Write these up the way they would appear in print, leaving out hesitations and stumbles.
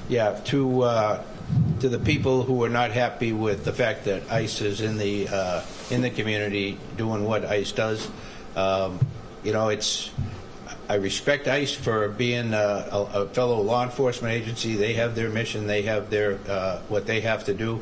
Yeah, to the people who are not happy with the fact that ICE is in the community doing what ICE does, I respect ICE for being a fellow law enforcement agency. They have their mission. They have their what they have to do.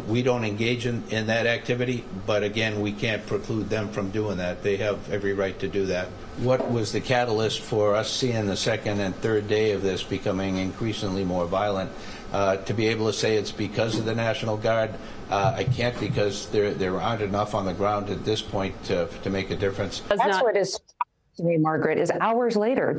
We don't engage in that activity, but again, we can't preclude them from doing that. They have every right to do that. What was the catalyst for us seeing the second and third day of this becoming increasingly more violent? To be able to say it's because of the National Guard, I can't, because there aren't enough on the ground at this point to make a difference. That's what is to me, Margaret, is hours later.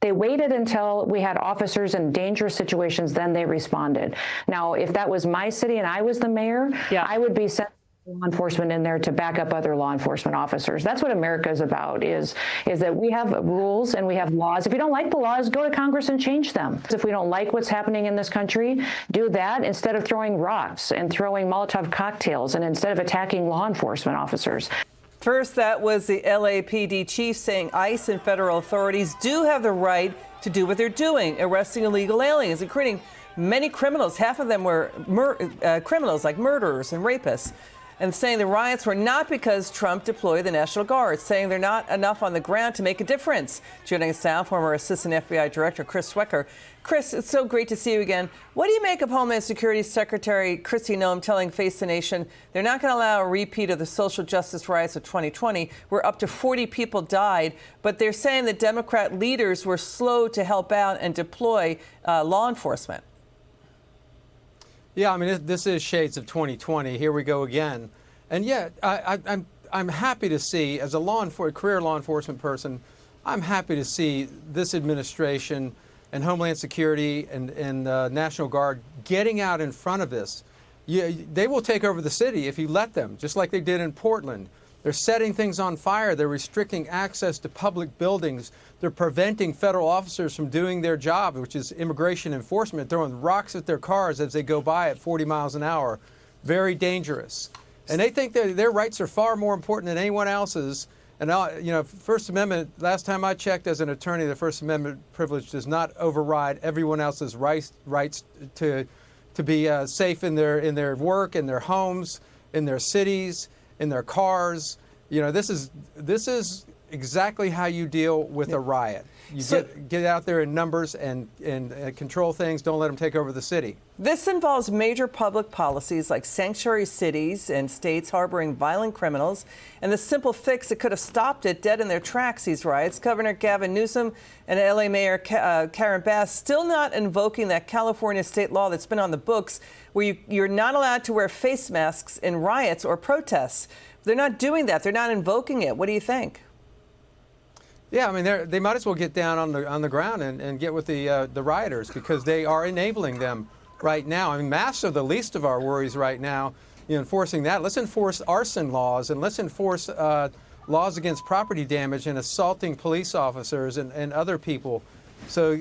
They waited until we had officers in dangerous situations, then they responded. Now, if that was my city and I was the mayor, I would be sending law enforcement in there to back up other law enforcement officers. That's what America is about, is that we have rules and we have laws. If you don't like the laws, go to Congress and change them. If we don't like what's happening in this country, do that instead of throwing rocks and throwing Molotov cocktails and instead of attacking law enforcement officers. First, that was the LAPD chief saying ICE and federal authorities do have the right to do what they're doing, arresting illegal aliens, including many criminals. Half of them were criminals like murderers and rapists. And saying the riots were not because Trump deployed the National Guard, saying they're not enough on the ground to make a difference. Joining us now, former Assistant FBI Director Chris Swecker. Chris, it's so great to see you again. What do you make of Homeland Security Secretary Kristi Noem telling Face the Nation they're not going to allow a repeat of the social justice riots of 2020, where up to 40 people died, but they're saying the Democrat leaders were slow to help out and deploy law enforcement? Yeah, I mean, this is shades of 2020. Here we go again. And yet, I'm happy to see, as a career law enforcement person, I'm happy to see this administration and Homeland Security and National Guard getting out in front of this. They will take over the city if you let them, just like they did in Portland. They're setting things on fire. They're restricting access to public buildings. They're preventing federal officers from doing their job, which is immigration enforcement, throwing rocks at their cars as they go by at 40 miles an hour. Very dangerous. And they think that their rights are far more important than anyone else's. And, First Amendment, last time I checked as an attorney, the First Amendment privilege does not override everyone else's rights to be safe in their work, in their homes, in their cities, in their cars. This is exactly how you deal with a riot. You get out there in numbers and control things. Don't let them take over the city. This involves major public policies like sanctuary cities and states harboring violent criminals. And the simple fix that could have stopped it dead in their tracks, these riots. Governor Gavin Newsom and LA Mayor Karen Bass still not invoking that California state law that's been on the books, where you're not allowed to wear face masks in riots or protests. They're not doing that. They're not invoking it. What do you think? Yeah, I mean, they might as well get down on the ground and get with the rioters, because they are enabling them right now. I mean, masks are the least of our worries right now. Enforcing that. Let's enforce arson laws, and let's enforce laws against property damage and assaulting police officers and other people. So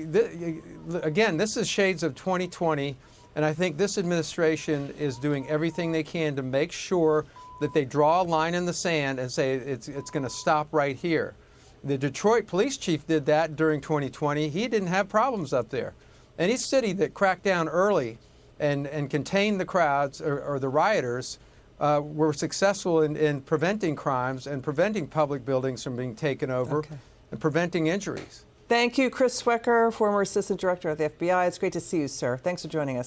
again, this is shades of 2020, and I think this administration is doing everything they can to make sure that they draw a line in the sand and say it's going to stop right here. The Detroit police chief did that during 2020. He didn't have problems up there. Any city that cracked down early and contained the crowds or the rioters were successful in preventing crimes and preventing public buildings from being taken over and preventing injuries. Thank you, Chris Swecker, former Assistant Director at the FBI. It's great to see you, sir. Thanks for joining us.